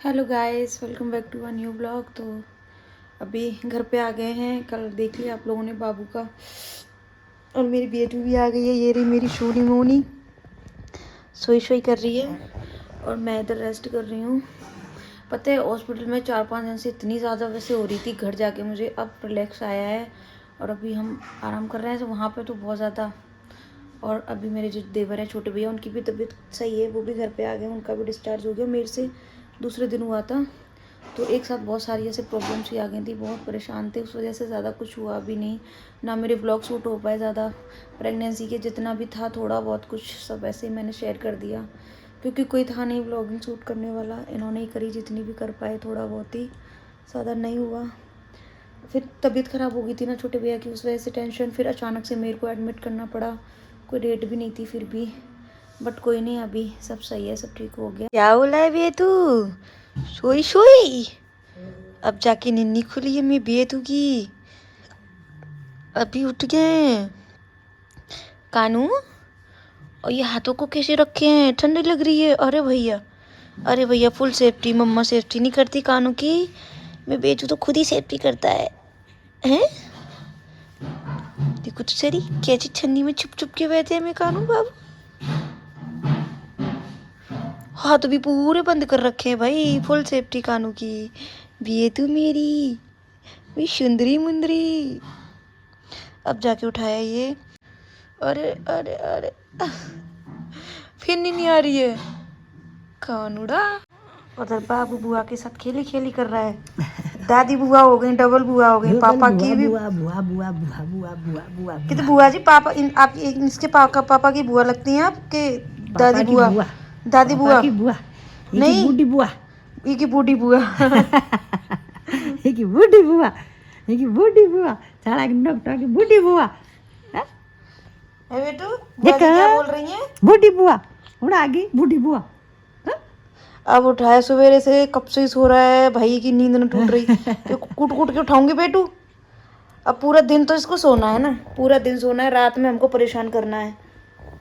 Hello guys, welcome back to a new blog. तो अभी घर पे आ गए हैं। कल देख लिया आप लोगों ने बाबू का, और मेरी बेटी भी आ गई है। ये रही मेरी शोनी मोनी, सोई कर रही है और मैं इधर रेस्ट कर रही हूँ। पता है हॉस्पिटल में 4-5 दिन से इतनी ज़्यादा वैसे हो रही थी, घर जाके मुझे अब रिलैक्स आया है और अभी हम आराम कर रहे हैं। तो वहाँ पे तो बहुत ज़्यादा, और अभी मेरे जो देवर है छोटे भैया, उनकी भी तबीयत सही है, वो भी घर पे आ गए, उनका भी डिस्चार्ज हो गया। मेरे से दूसरे दिन हुआ था, तो एक साथ बहुत सारी ऐसे प्रॉब्लम्स भी आ गई थी, बहुत परेशान थे। उस वजह से ज़्यादा कुछ हुआ भी नहीं, ना मेरे ब्लॉग शूट हो पाए ज़्यादा। प्रेगनेंसी के जितना भी था थोड़ा बहुत कुछ सब ऐसे ही मैंने शेयर कर दिया, क्योंकि कोई था नहीं ब्लॉगिंग शूट करने वाला। इन्होंने ही करी जितनी भी कर पाए, थोड़ा बहुत ही, ज़्यादा नहीं हुआ। फिर तबीयत ख़राब हो गई थी ना छोटे भैया की, उस वजह से टेंशन, फिर अचानक से मेरे को एडमिट करना पड़ा। कोई डेट भी नहीं थी फिर भी, बट कोई नहीं, अभी सब सही है, सब ठीक हो गया। क्या बोला है बे तू? सोई अब जाके निन्नी खुली है मैं बेतू की, अभी उठ गए कानू। और ये हाथों को कैसे रखे हैं, ठंडी लग रही है। अरे भैया फुल सेफ्टी, मम्मा सेफ्टी नहीं करती कानू की, मैं बेचू तो खुद ही सेफ्टी करता है हैं? देखो तो सरी कैसी ठंडी में छुप छुप के बैठे हैं मैं कानू बाबू। हाथ भी पूरे बंद कर रखे हैं भाई, फुल सेफ्टी कानू की। बेतू मेरी सुंदरी मुंदरी। अब जाके उठाया ये। अरे अरे अरे फिर नहीं आ रही है कानूड़ा। उधर बाबू बुआ के साथ खेली खेली कर रहा है। दादी बुआ हो गई, डबल बुआ हो गई, पापा की भी बुआ बुआ बुआ बुआ बुआ बुआ बुआ। कितने बुआ जी? पापा आप इसके पापा की बुआ लगती हैं आपके? दादी बुआ, दादी बुआ की बुआ नहीं, बूढ़ी बुआ, ये की बूढ़ी बुआ ये की बूढ़ी बुआ, ये की बूढ़ी बुआ, सारा डॉक्टर की बूढ़ी बुआ। बेटू बुआ क्या बोल रही हैं? बूढ़ी बुआ उड़ा गई, बूढ़ी बुआ। अब उठाया सवेरे से, कब से सो रहा है भाई की नींद न टूट रही। तो कूट कूट के उठाऊंगी बेटू। अब पूरा दिन तो इसको सोना है ना, पूरा दिन सोना है, रात में हमको परेशान करना है।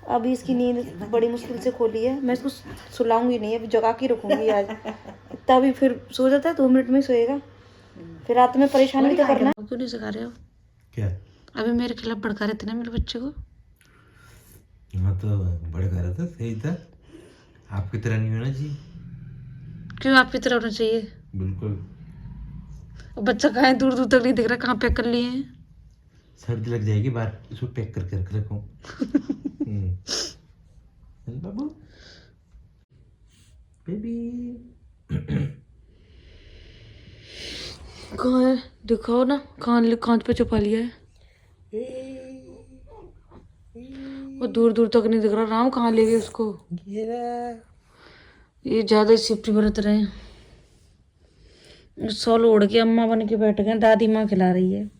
अभी इसकी नींद बड़ी मुश्किल से खोली है, मैं इसको सुलाऊंगी नहीं, अभी जगा के रखूंगी आज। तभी फिर सो जाता है, 2 मिनट में सोएगा, फिर रात में परेशान भी तो करना है। क्यों नहीं सिखा रहे हो? क्या अभी मेरे खिलाफ भड़का रहे थे ना मेरे बच्चे को? हाँ तो भड़का रहा था, सही था। आपकी तरह नहीं होना चाहिए। क्यों आपकी तरह होना चाहिए? बिल्कुल। बच्चा कहाँ है, दूर दूर तक नहीं दिख रहा, कहाँ पैक कर लिए हैं? सर्दी लग जाएगी बाहर, इसको पैक करके रख रखो। बाबू बेबी कहाँ है, दिखाओ ना, कांच पे छुपा लिया है। वो दूर दूर तक नहीं दिख रहा। राम कहाँ ले गए उसको? ये ज्यादा सेफ्टी बरत रहे हैं। सॉल ओढ़ के अम्मा बन के बैठ गए, दादी माँ खिला रही है।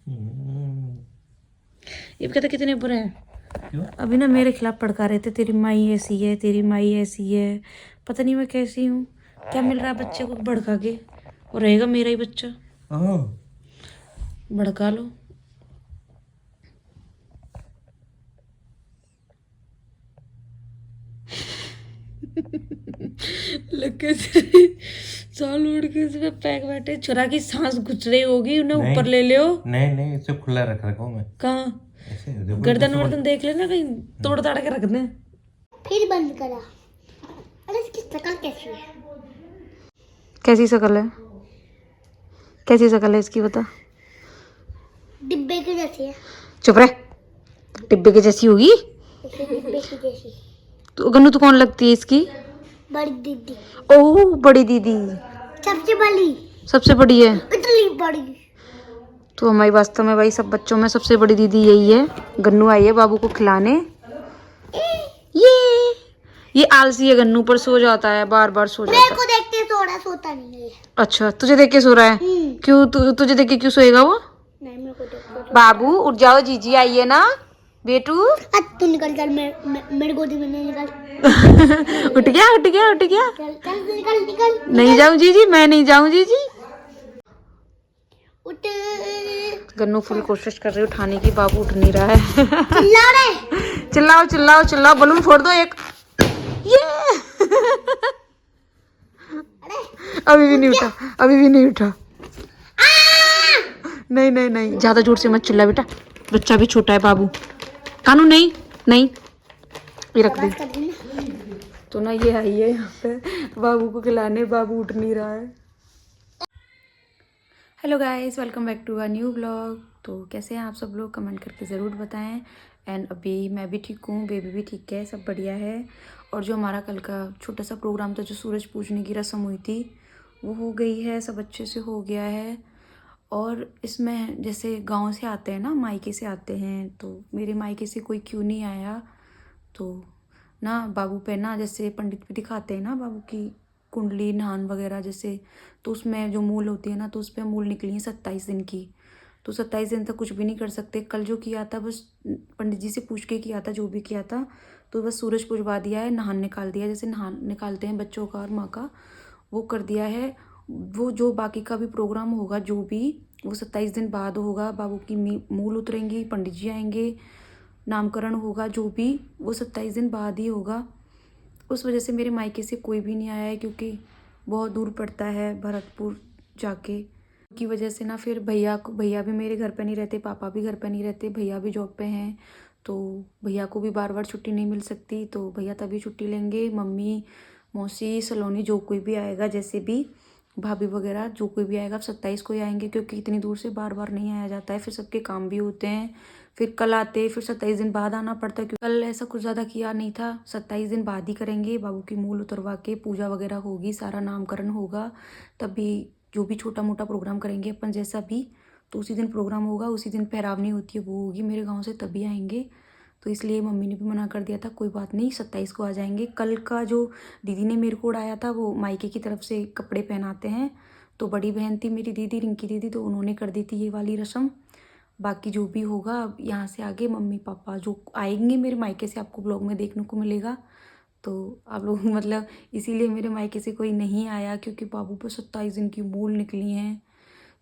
ये कहते कितने बुरे हैं। क्यों? अभी ना मेरे खिलाफ भड़का रहे थे, तेरी माई ऐसी है, तेरी माई ऐसी है। पता नहीं मैं कैसी हूँ, क्या मिल रहा है बच्चे को भड़का के, और रहेगा मेरा ही बच्चा। भड़का लो। लगे साल उड़ के इसमें पैक बैठे, चुरा की सांस घुस रही होगी, उन्हें ऊपर ले ले। नहीं इसे खुला रख रखा हूँ मैं। कहाँ? गर्दन वर्दन देख लेना, कहीं तोड़ ताड़ के रख दे। फिर बंद करा। अरे इसकी शक्ल कैसी है? कैसी शक्ल है? कैसी शक्ल है इसकी बता? डिब्बे की जैसी है। चुप रहे, डिब्बे की जैसी होगी? डिब्बे की जैसी। तो गन्नू तो कौन लगती है इसकी? बड़ी दीदी। ओह बड़ी दीदी, सबसे बड़ी, सबसे बड़ी है। इतनी बड़ी। तो हमारी वास्तव में भाई सब बच्चों में सबसे बड़ी दीदी यही है। गन्नू आई है बाबू को खिलाने। ये आलसी है गन्नू, पर सो जाता है, बार बार सो जाता है। मेरे को देखते सो रहा, सोता नहीं है। अच्छा तुझे देख के सो रहा है? क्यों तुझे देख के क्यों सोएगा वो? नहीं मेरे को देखते। बाबू उठ जाओ, जीजी आई है ना बेटू। तू निकल, चल मेरे गोदी में नहीं निकल। उठ गया उठ गया उठ गया। चल चल निकल निकल। नहीं जाऊं जीजी, मैं नहीं जाऊं जीजी। उठ। गन्नू फुल कोशिश कर रही है उठाने की, बाबू उठ नहीं रहा है। चिल्ला रहे। चिल्लाओ चिल्लाओ चिल्लाओ, बलून फोड़ दो एक। ये अभी भी नहीं उठा, अभी भी नहीं उठा। नहीं नहीं नहीं, ज्यादा जोर से मत चिल्ला बेटा, बच्चा भी छोटा है बाबू। कानू नहीं नहीं, ये रख दे। कर देना। तो ना ये आई है यहाँ पे बाबू को खिलाने, बाबू उठ नहीं रहा है। Hello guys, welcome back to a new blog. तो कैसे हैं आप सब लोग, कमेंट करके ज़रूर बताएं। एंड अभी मैं भी ठीक हूँ, बेबी भी ठीक है, सब बढ़िया है। और जो हमारा कल का छोटा सा प्रोग्राम था, जो सूरज पूजने की रस्म हुई थी, वो हो गई है, सब अच्छे से हो गया है। और इसमें जैसे गांव से आते हैं ना, मायके से आते हैं, तो मेरे मायके से कोई क्यों नहीं आया। तो ना बाबू पे ना जैसे पंडित भी दिखाते हैं ना बाबू की कुंडली नान वगैरह जैसे, तो उसमें जो मूल होती है ना, तो उस पर मूल निकली है 27 दिन की। तो 27 दिन तक कुछ भी नहीं कर सकते। कल जो किया था बस पंडित जी से पूछ के किया था, जो भी किया था, तो बस सूरज पुजवा दिया है, नहान निकाल दिया, जैसे नहान निकालते हैं बच्चों का और माँ का, वो कर दिया है। वो जो बाकी का भी प्रोग्राम होगा जो भी, वो 27 दिन बाद होगा। बाबू की मूल उतरेंगी, पंडित जी आएंगे, नामकरण होगा, जो भी वो 27 दिन बाद ही होगा। उस वजह से मेरे मायके से कोई भी नहीं आया है, क्योंकि बहुत दूर पड़ता है भरतपुर जाके की वजह से ना। फिर भैया भी मेरे घर पे नहीं रहते, पापा भी घर पे नहीं रहते, भैया भी जॉब पे हैं, तो भैया को भी बार बार छुट्टी नहीं मिल सकती, तो भैया तभी छुट्टी लेंगे। मम्मी, मौसी, सलोनी, जो कोई भी आएगा, जैसे भी भाभी वगैरह जो कोई भी आएगा, 27 को ही आएंगे, क्योंकि इतनी दूर से बार बार नहीं आया जाता है, फिर सबके काम भी होते हैं। फिर कल आते, फिर 27 दिन बाद आना पड़ता है, क्योंकि कल ऐसा कुछ ज़्यादा किया नहीं था। 27 दिन बाद ही करेंगे, बाबू की मूल उतरवा के पूजा वगैरह होगी, सारा नामकरण होगा, तभी जो भी छोटा मोटा प्रोग्राम करेंगे अपन जैसा भी, तो उसी दिन प्रोग्राम होगा, उसी दिन पैरावनी होती है वो होगी मेरे गाँव से, तभी आएंगे। तो इसलिए मम्मी ने भी मना कर दिया था, कोई बात नहीं 27 को आ जाएंगे। कल का जो दीदी ने मेरे को उड़ाया था, वो मायके की तरफ से कपड़े पहनाते हैं, तो बड़ी बहन थी मेरी दीदी, रिंकी दीदी, तो उन्होंने कर दी थी ये वाली रस्म। बाकी जो भी होगा, अब यहाँ से आगे मम्मी पापा जो आएंगे मेरे मायके से, आपको ब्लॉग में देखने को मिलेगा। तो आप लोग मतलब इसीलिए मेरे मायके से कोई नहीं आया, क्योंकि बाबू पर 27 दिन की मूल निकली हैं।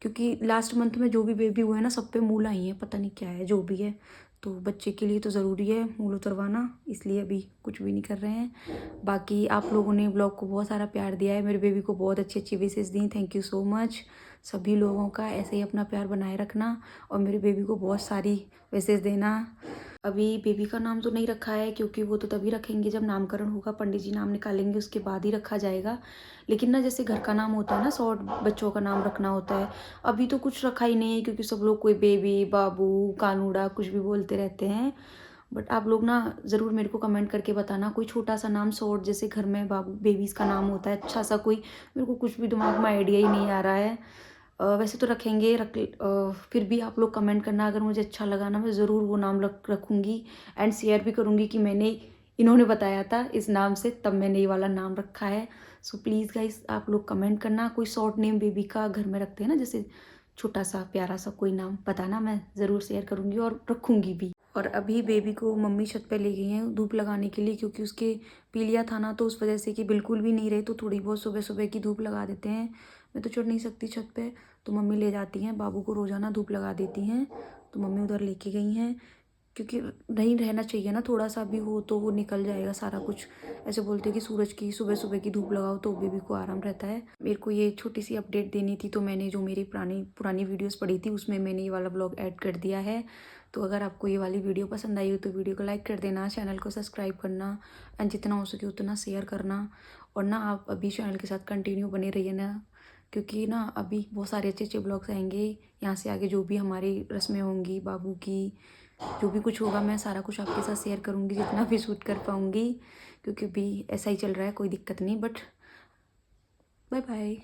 क्योंकि लास्ट मंथ में जो भी बेबी हुआ है ना, सब पे मूल आई है, पता नहीं क्या है, जो भी है, तो बच्चे के लिए तो ज़रूरी है मूल उतरवाना, इसलिए अभी कुछ भी नहीं कर रहे हैं। बाकी आप लोगों ने ब्लॉग को बहुत सारा प्यार दिया है, मेरे बेबी को बहुत अच्छी अच्छी विशेष दी, थैंक यू सो मच। सभी लोगों का ऐसे ही अपना प्यार बनाए रखना, और मेरे बेबी को बहुत सारी विशेष देना। अभी बेबी का नाम तो नहीं रखा है, क्योंकि वो तो तभी रखेंगे जब नामकरण होगा, पंडित जी नाम निकालेंगे, उसके बाद ही रखा जाएगा। लेकिन ना जैसे घर का नाम होता है ना, शॉर्ट बच्चों का नाम रखना होता है, अभी तो कुछ रखा ही नहीं है, क्योंकि सब लोग कोई बेबी, बाबू, कानूड़ा कुछ भी बोलते रहते हैं। बट आप लोग ना ज़रूर मेरे को कमेंट करके बताना, कोई छोटा सा नाम शॉर्ट, जैसे घर में बाबू बेबीज़ का नाम होता है, अच्छा सा कोई, मेरे को कुछ भी दिमाग में आइडिया ही नहीं आ रहा है। वैसे तो रखेंगे फिर भी आप लोग कमेंट करना, अगर मुझे अच्छा लगा ना, मैं ज़रूर वो नाम रखूँगी, एंड शेयर भी करूँगी कि मैंने, इन्होंने बताया था इस नाम से, तब मैंने ये वाला नाम रखा है। सो प्लीज़ गाइस, आप लोग कमेंट करना, कोई शॉर्ट नेम बेबी का घर में रखते हैं ना, जैसे छोटा सा प्यारा सा कोई नाम बताना, मैं ज़रूर शेयर करूँगी और रखूँगी भी। और अभी बेबी को मम्मी छत पे ले गई हैं धूप लगाने के लिए, क्योंकि उसके पीलिया था ना, तो उस वजह से कि बिल्कुल भी नहीं रहे, तो थोड़ी बहुत सुबह सुबह की धूप लगा देते हैं। मैं तो चढ़ नहीं सकती छत पे, तो मम्मी ले जाती हैं, बाबू को रोज़ाना धूप लगा देती हैं, तो मम्मी उधर लेके गई हैं, क्योंकि नहीं रहना चाहिए ना, थोड़ा सा भी हो तो वो निकल जाएगा सारा कुछ। ऐसे बोलते हैं कि सूरज की सुबह सुबह की धूप लगाओ तो बेबी को आराम रहता है। मेरे को ये छोटी सी अपडेट देनी थी, तो मैंने जो मेरी पुरानी वीडियोस पड़ी थी, उसमें मैंने ये वाला ब्लॉग ऐड कर दिया है। तो अगर आपको ये वाली वीडियो पसंद आई हो तो वीडियो को लाइक कर देना, चैनल को सब्सक्राइब करना, एंड जितना हो सके उतना शेयर करना। और ना आप अभी चैनल के साथ कंटिन्यू बने रहिए ना, क्योंकि ना अभी बहुत सारे अच्छे अच्छे ब्लॉग्स आएंगे। यहाँ से आगे जो भी हमारी रस्में होंगी, बाबू की जो भी कुछ होगा, मैं सारा कुछ आपके साथ शेयर करूँगी, जितना भी शूट कर पाऊँगी, क्योंकि अभी ऐसा ही चल रहा है, कोई दिक्कत नहीं। But bye bye.